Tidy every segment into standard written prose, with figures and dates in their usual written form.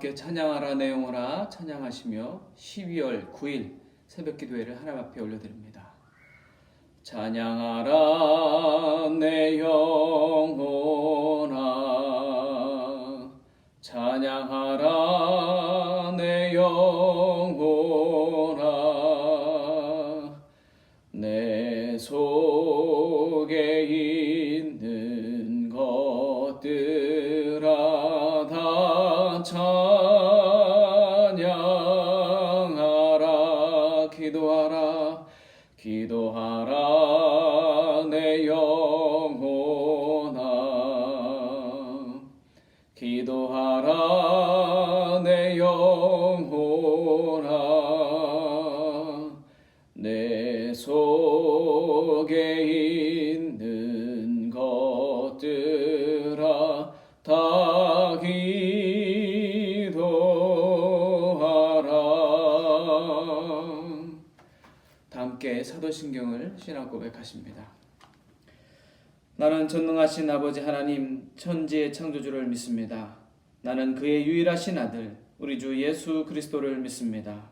함께 찬양하라 내 영혼아 찬양하시며 12월 9일 새벽 기도회를 하나님 앞에 올려드립니다. 찬양하라 내 영혼아 찬양하라 내 영혼아 내 속에 있는 것들아 다 찬양하라 기도하라 기도하라 내 영혼아 기도하라 내 영혼아 내 속에 있는 것들아 다 기도하라. 다 함께 사도신경을 신앙 고백하십니다. 나는 전능하신 아버지 하나님 천지의 창조주를 믿습니다. 나는 그의 유일하신 아들 우리 주 예수 그리스도를 믿습니다.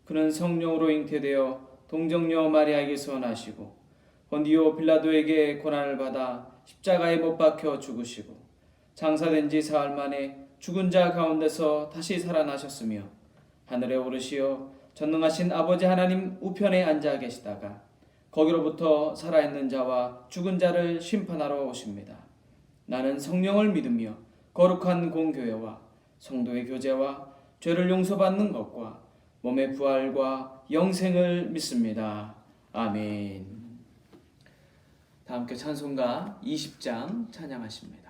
그는 성령으로 잉태되어 동정녀 마리아에게서 나시고 본디오 빌라도에게 고난을 받아 십자가에 못 박혀 죽으시고 장사된 지 사흘 만에 죽은 자 가운데서 다시 살아나셨으며 하늘에 오르시어 전능하신 아버지 하나님 우편에 앉아 계시다가 거기로부터 살아있는 자와 죽은 자를 심판하러 오십니다. 나는 성령을 믿으며 거룩한 공교회와 성도의 교제와 죄를 용서받는 것과 몸의 부활과 영생을 믿습니다. 아멘. 다 함께 찬송가 20장 찬양하십니다.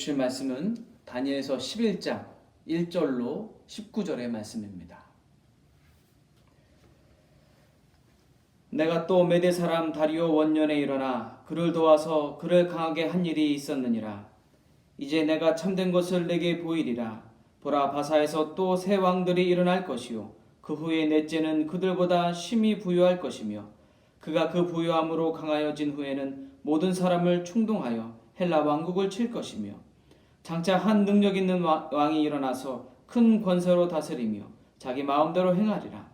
주실 말씀은 다니엘서 11장 1절로 19절의 말씀입니다. 내가 또 메대 사람 다리오 원년에 일어나 그를 도와서 그를 강하게 한 일이 있었느니라. 이제 내가 참된 것을 내게 보이리라. 보라, 바사에서 또 새 왕들이 일어날 것이요 그 후에 넷째는 그들보다 심히 부유할 것이며 그가 그 부유함으로 강하여진 후에는 모든 사람을 충동하여 헬라 왕국을 칠 것이며 장차 한 능력 있는 왕이 일어나서 큰 권세로 다스리며 자기 마음대로 행하리라.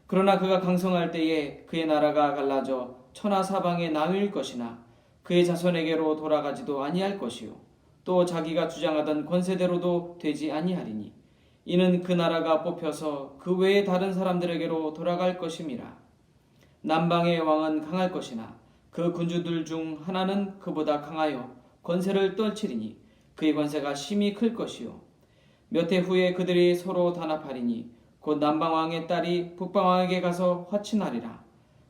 그러나 그가 강성할 때에 그의 나라가 갈라져 천하 사방에 나누일 것이나 그의 자손에게로 돌아가지도 아니할 것이요 또 자기가 주장하던 권세대로도 되지 아니하리니 이는 그 나라가 뽑혀서 그 외의 다른 사람들에게로 돌아갈 것임이라. 남방의 왕은 강할 것이나 그 군주들 중 하나는 그보다 강하여 권세를 떨치리니 그의 권세가 심히 클 것이요 몇 해 후에 그들이 서로 단합하리니 곧 남방왕의 딸이 북방왕에게 가서 화친하리라.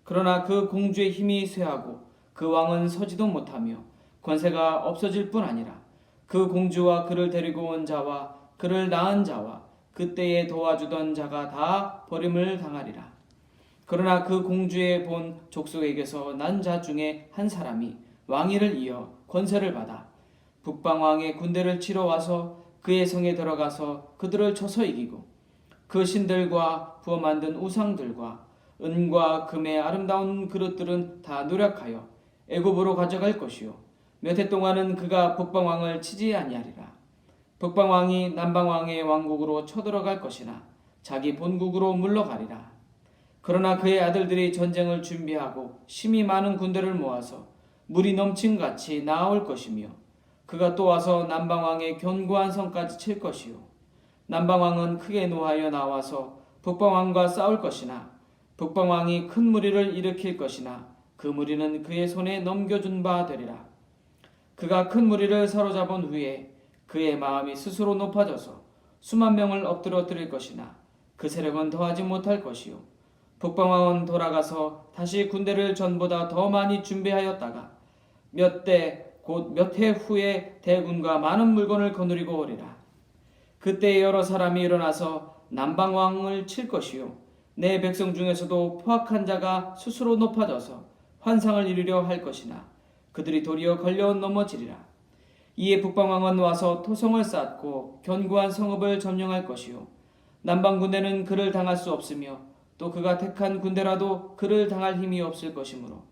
그러나 그 공주의 힘이 쇠하고 그 왕은 서지도 못하며 권세가 없어질 뿐 아니라 그 공주와 그를 데리고 온 자와 그를 낳은 자와 그때에 도와주던 자가 다 버림을 당하리라. 그러나 그 공주의 본 족속에게서 난 자 중에 한 사람이 왕위를 이어 권세를 받아 북방왕의 군대를 치러 와서 그의 성에 들어가서 그들을 쳐서 이기고 그 신들과 부어 만든 우상들과 은과 금의 아름다운 그릇들은 다 노력하여 애굽으로 가져갈 것이요 몇 해 동안은 그가 북방왕을 치지 아니하리라. 북방왕이 남방왕의 왕국으로 쳐들어갈 것이나 자기 본국으로 물러가리라. 그러나 그의 아들들이 전쟁을 준비하고 심히 많은 군대를 모아서 물이 넘친같이 나아올 것이며 그가 또 와서 남방왕의 견고한 성까지 칠 것이요 남방왕은 크게 노하여 나와서 북방왕과 싸울 것이나 북방왕이 큰 무리를 일으킬 것이나 그 무리는 그의 손에 넘겨준 바 되리라. 그가 큰 무리를 사로잡은 후에 그의 마음이 스스로 높아져서 수만 명을 엎드러뜨릴 것이나 그 세력은 더하지 못할 것이요 북방왕은 돌아가서 다시 군대를 전보다 더 많이 준비하였다가 몇 해 후에 대군과 많은 물건을 거느리고 오리라. 그때 여러 사람이 일어나서 남방왕을 칠 것이요 내 백성 중에서도 포악한 자가 스스로 높아져서 환상을 이루려 할 것이나 그들이 도리어 걸려 넘어지리라. 이에 북방왕은 와서 토성을 쌓고 견고한 성읍을 점령할 것이요 남방 군대는 그를 당할 수 없으며 또 그가 택한 군대라도 그를 당할 힘이 없을 것이므로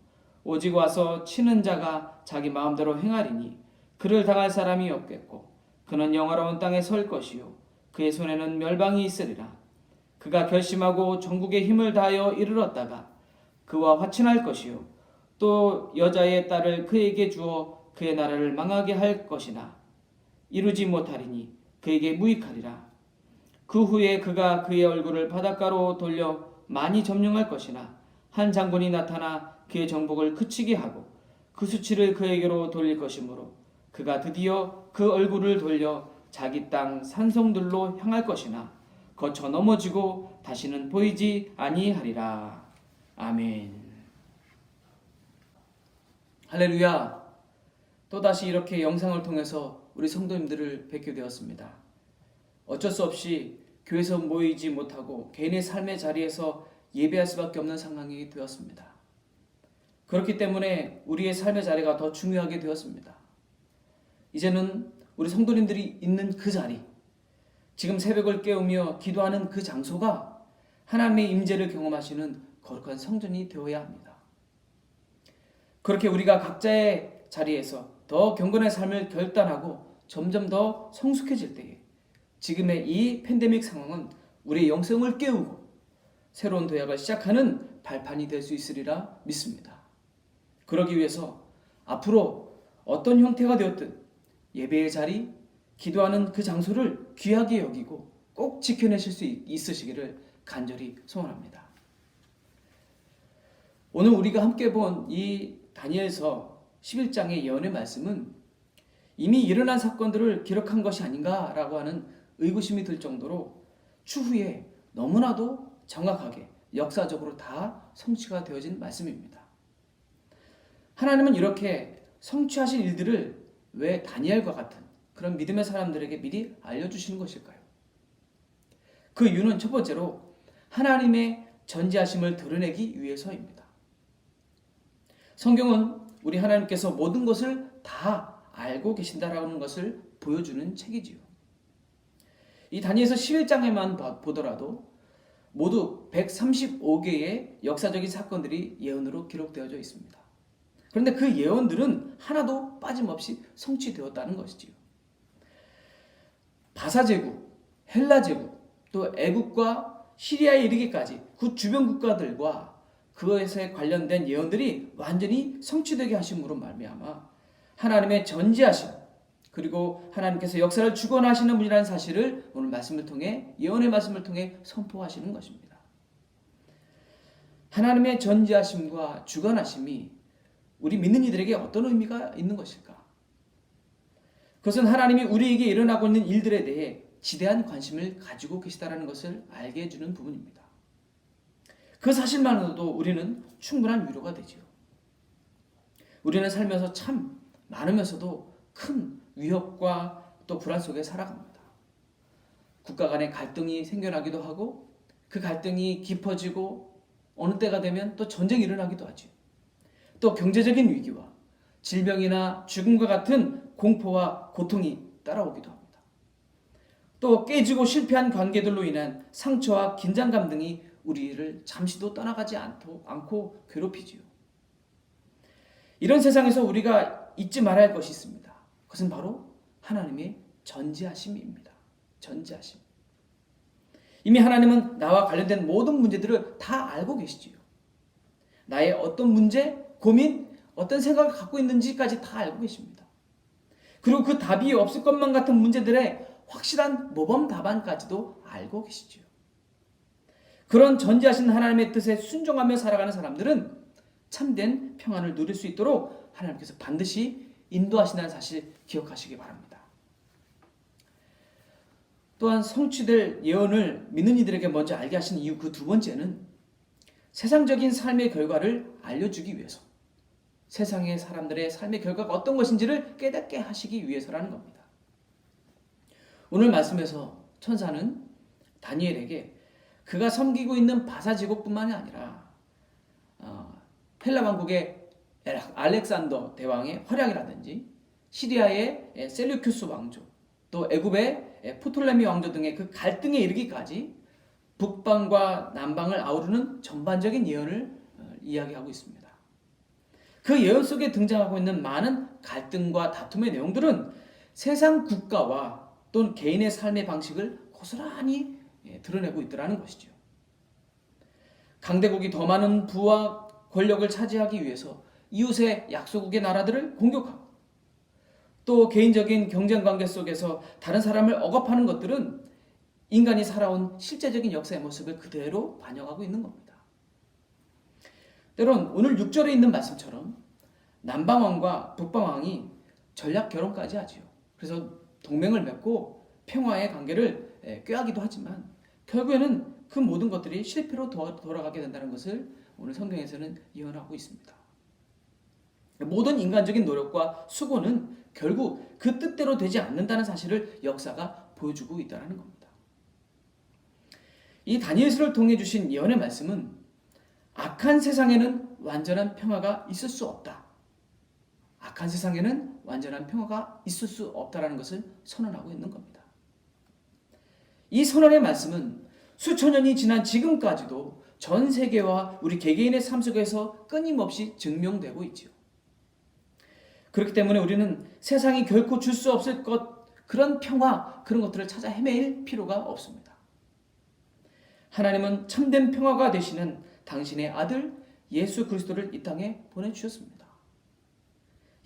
오직 와서 치는 자가 자기 마음대로 행하리니 그를 당할 사람이 없겠고 그는 영화로운 땅에 설 것이요 그의 손에는 멸방이 있으리라. 그가 결심하고 전국의 힘을 다하여 이르렀다가 그와 화친할 것이요 또 여자의 딸을 그에게 주어 그의 나라를 망하게 할 것이나 이루지 못하리니 그에게 무익하리라. 그 후에 그가 그의 얼굴을 바닷가로 돌려 많이 점령할 것이나 한 장군이 나타나 그의 정복을 그치게 하고 그 수치를 그에게로 돌릴 것이므로 그가 드디어 그 얼굴을 돌려 자기 땅 산성들로 향할 것이나 거쳐 넘어지고 다시는 보이지 아니하리라. 아멘. 할렐루야. 또다시 이렇게 영상을 통해서 우리 성도님들을 뵙게 되었습니다. 어쩔 수 없이 교회에서 모이지 못하고 개인의 삶의 자리에서 예배할 수밖에 없는 상황이 되었습니다. 그렇기 때문에 우리의 삶의 자리가 더 중요하게 되었습니다. 이제는 우리 성도님들이 있는 그 자리, 지금 새벽을 깨우며 기도하는 그 장소가 하나님의 임재를 경험하시는 거룩한 성전이 되어야 합니다. 그렇게 우리가 각자의 자리에서 더 경건의 삶을 결단하고 점점 더 성숙해질 때에 지금의 이 팬데믹 상황은 우리의 영성을 깨우고 새로운 도약을 시작하는 발판이 될 수 있으리라 믿습니다. 그러기 위해서 앞으로 어떤 형태가 되었든 예배의 자리, 기도하는 그 장소를 귀하게 여기고 꼭 지켜내실 수 있으시기를 간절히 소원합니다. 오늘 우리가 함께 본 이 다니엘서 11장의 예언의 말씀은 이미 일어난 사건들을 기록한 것이 아닌가라고 하는 의구심이 들 정도로 추후에 너무나도 정확하게 역사적으로 다 성취가 되어진 말씀입니다. 하나님은 이렇게 성취하실 일들을 왜 다니엘과 같은 그런 믿음의 사람들에게 미리 알려주시는 것일까요? 그 이유는 첫 번째로 하나님의 전지하심을 드러내기 위해서입니다. 성경은 우리 하나님께서 모든 것을 다 알고 계신다라는 것을 보여주는 책이지요. 이 다니엘서 11장에만 보더라도 모두 135개의 역사적인 사건들이 예언으로 기록되어져 있습니다. 그런데 그 예언들은 하나도 빠짐없이 성취되었다는 것이지요. 바사 제국, 헬라 제국, 또 애국과 시리아에 이르기까지 그 주변 국가들과 그것에 관련된 예언들이 완전히 성취되게 하심으로 말미암아 하나님의 전지하심, 그리고 하나님께서 역사를 주관하시는 분이라는 사실을 오늘 말씀을 통해, 예언의 말씀을 통해 선포하시는 것입니다. 하나님의 전지하심과 주관하심이 우리 믿는 이들에게 어떤 의미가 있는 것일까? 그것은 하나님이 우리에게 일어나고 있는 일들에 대해 지대한 관심을 가지고 계시다는 것을 알게 해주는 부분입니다. 그 사실만으로도 우리는 충분한 위로가 되지요. 우리는 살면서 참 많으면서도 큰 위협과 또 불안 속에 살아갑니다. 국가 간의 갈등이 생겨나기도 하고 그 갈등이 깊어지고 어느 때가 되면 또 전쟁이 일어나기도 하죠. 또 경제적인 위기와 질병이나 죽음과 같은 공포와 고통이 따라오기도 합니다. 또 깨지고 실패한 관계들로 인한 상처와 긴장감 등이 우리를 잠시도 떠나가지 않고 괴롭히지요. 이런 세상에서 우리가 잊지 말아야 할 것이 있습니다. 그것은 바로 하나님의 전지하심입니다. 전지하심. 이미 하나님은 나와 관련된 모든 문제들을 다 알고 계시지요. 나의 어떤 문제, 고민, 어떤 생각을 갖고 있는지까지 다 알고 계십니다. 그리고 그 답이 없을 것만 같은 문제들의 확실한 모범 답안까지도 알고 계시지요. 그런 전지하신 하나님의 뜻에 순종하며 살아가는 사람들은 참된 평안을 누릴 수 있도록 하나님께서 반드시 인도하신다는 사실 기억하시기 바랍니다. 또한 성취될 예언을 믿는 이들에게 먼저 알게 하신 이유 그 두 번째는 세상적인 삶의 결과를 알려주기 위해서, 세상의 사람들의 삶의 결과가 어떤 것인지를 깨닫게 하시기 위해서라는 겁니다. 오늘 말씀에서 천사는 다니엘에게 그가 섬기고 있는 바사 제국뿐만이 아니라 헬라 왕국의 알렉산더 대왕의 활약이라든지 시리아의 셀류큐스 왕조, 또 애굽의 프톨레미 왕조 등의 그 갈등에 이르기까지 북방과 남방을 아우르는 전반적인 예언을 이야기하고 있습니다. 그 예언 속에 등장하고 있는 많은 갈등과 다툼의 내용들은 세상 국가와 또는 개인의 삶의 방식을 고스란히 드러내고 있더라는 것이죠. 강대국이 더 많은 부와 권력을 차지하기 위해서 이웃의 약소국의 나라들을 공격하고, 또 개인적인 경쟁관계 속에서 다른 사람을 억압하는 것들은 인간이 살아온 실제적인 역사의 모습을 그대로 반영하고 있는 겁니다. 때론 오늘 6절에 있는 말씀처럼 남방왕과 북방왕이 전략 결혼까지 하지요. 그래서 동맹을 맺고 평화의 관계를 꾀하기도 하지만 결국에는 그 모든 것들이 실패로 돌아가게 된다는 것을 오늘 성경에서는 예언하고 있습니다. 모든 인간적인 노력과 수고는 결국 그 뜻대로 되지 않는다는 사실을 역사가 보여주고 있다는 겁니다. 이 다니엘서를 통해 주신 예언의 말씀은 악한 세상에는 완전한 평화가 있을 수 없다. 악한 세상에는 완전한 평화가 있을 수 없다라는 것을 선언하고 있는 겁니다. 이 선언의 말씀은 수천 년이 지난 지금까지도 전 세계와 우리 개개인의 삶 속에서 끊임없이 증명되고 있지요. 그렇기 때문에 우리는 세상이 결코 줄 수 없을 그런 평화, 그런 것들을 찾아 헤매일 필요가 없습니다. 하나님은 참된 평화가 되시는 당신의 아들 예수 그리스도를 이 땅에 보내주셨습니다.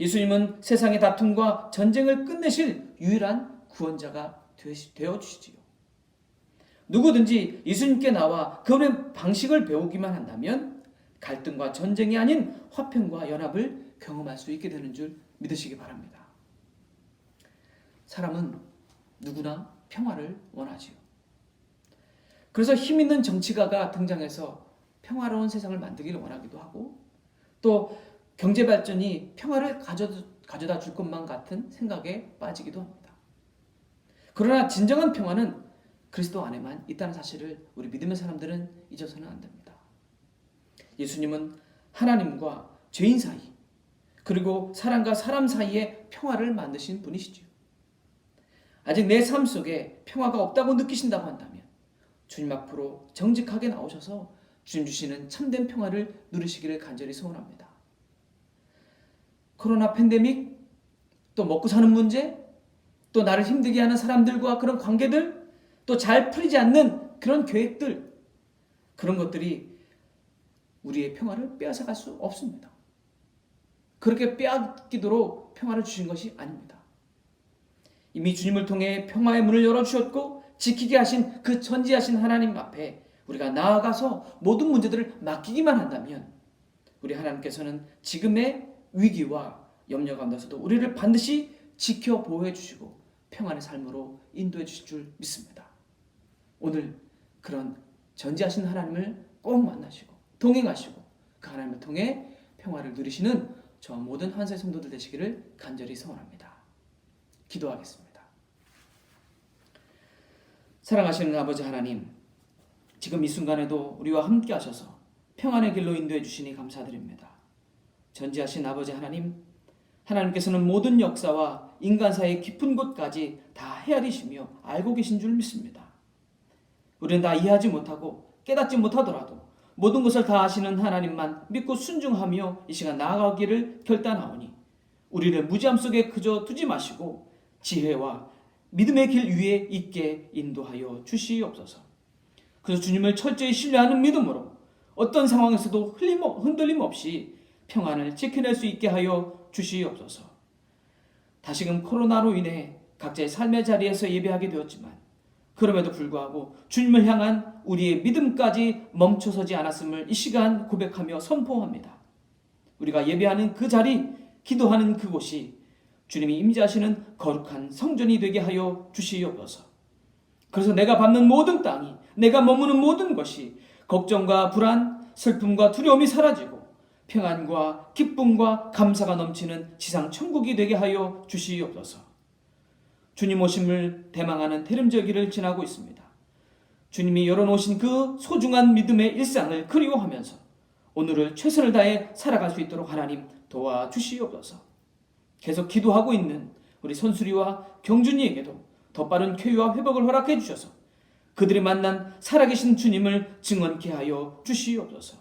예수님은 세상의 다툼과 전쟁을 끝내실 유일한 구원자가 되어주시지요. 누구든지 예수님께 나와 그분의 방식을 배우기만 한다면 갈등과 전쟁이 아닌 화평과 연합을 경험할 수 있게 되는 줄 믿으시기 바랍니다. 사람은 누구나 평화를 원하지요. 그래서 힘있는 정치가가 등장해서 평화로운 세상을 만들기를 원하기도 하고, 또 경제발전이 평화를 가져다 줄 것만 같은 생각에 빠지기도 합니다. 그러나 진정한 평화는 그리스도 안에만 있다는 사실을 우리 믿음의 사람들은 잊어서는 안 됩니다. 예수님은 하나님과 죄인 사이, 그리고 사람과 사람 사이에 평화를 만드신 분이시죠. 아직 내 삶 속에 평화가 없다고 느끼신다고 한다면 주님 앞으로 정직하게 나오셔서 주님 주시는 참된 평화를 누리시기를 간절히 소원합니다. 코로나 팬데믹, 또 먹고 사는 문제, 또 나를 힘들게 하는 사람들과 그런 관계들, 또 잘 풀리지 않는 그런 계획들, 그런 것들이 우리의 평화를 빼앗아갈 수 없습니다. 그렇게 빼앗기도록 평화를 주신 것이 아닙니다. 이미 주님을 통해 평화의 문을 열어주셨고 지키게 하신 그 전지하신 하나님 앞에 우리가 나아가서 모든 문제들을 맡기기만 한다면 우리 하나님께서는 지금의 위기와 염려 가운데서도 우리를 반드시 지켜 보호해 주시고 평안의 삶으로 인도해 주실 줄 믿습니다. 오늘 그런 전지하신 하나님을 꼭 만나시고 동행하시고 그 하나님을 통해 평화를 누리시는 저 모든 한세 성도들 되시기를 간절히 소원합니다. 기도하겠습니다. 사랑하시는 아버지 하나님, 지금 이 순간에도 우리와 함께 하셔서 평안의 길로 인도해 주시니 감사드립니다. 전지하신 아버지 하나님, 하나님께서는 모든 역사와 인간사의 깊은 곳까지 다 헤아리시며 알고 계신 줄 믿습니다. 우리는 다 이해하지 못하고 깨닫지 못하더라도 모든 것을 다 아시는 하나님만 믿고 순종하며 이 시간 나아가기를 결단하오니 우리를 무지함 속에 그저 두지 마시고 지혜와 믿음의 길 위에 있게 인도하여 주시옵소서. 그래서 주님을 철저히 신뢰하는 믿음으로 어떤 상황에서도 흔들림 없이 평안을 지켜낼 수 있게 하여 주시옵소서. 다시금 코로나로 인해 각자의 삶의 자리에서 예배하게 되었지만 그럼에도 불구하고 주님을 향한 우리의 믿음까지 멈춰서지 않았음을 이 시간 고백하며 선포합니다. 우리가 예배하는 그 자리, 기도하는 그곳이 주님이 임재하시는 거룩한 성전이 되게 하여 주시옵소서. 그래서 내가 밟는 모든 땅이, 내가 머무는 모든 것이 걱정과 불안, 슬픔과 두려움이 사라지고 평안과 기쁨과 감사가 넘치는 지상 천국이 되게 하여 주시옵소서. 주님 오심을 대망하는 대림절기를 지나고 있습니다. 주님이 열어놓으신 그 소중한 믿음의 일상을 그리워하면서 오늘을 최선을 다해 살아갈 수 있도록 하나님 도와주시옵소서. 계속 기도하고 있는 우리 선수리와 경준이에게도 더 빠른 쾌유와 회복을 허락해 주셔서 그들이 만난 살아계신 주님을 증언케 하여 주시옵소서.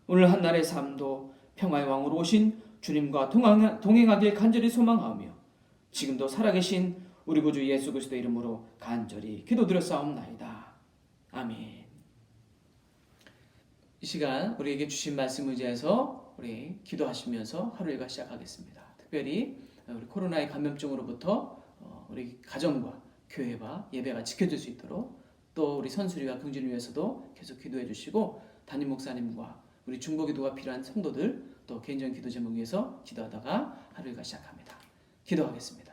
오늘 한날의 삶도 평화의 왕으로 오신 주님과 동행하길 간절히 소망하며 지금도 살아계신 우리 구주 예수 그리스도 이름으로 간절히 기도드렸사옵나이다. 아멘. 이 시간 우리에게 주신 말씀 의지해서 우리 기도하시면서 하루 일과 시작하겠습니다. 특별히 우리 코로나의 감염증으로부터 우리 가정과 교회와 예배가 지켜질 수 있도록 또 우리 선수리와 경진을 위해서도 계속 기도해 주시고 담임 목사님과 우리 중보기도가 필요한 성도들 또 개인적인 기도 제목 위해서 기도하다가 하루 일과 시작합니다. 기도하겠습니다.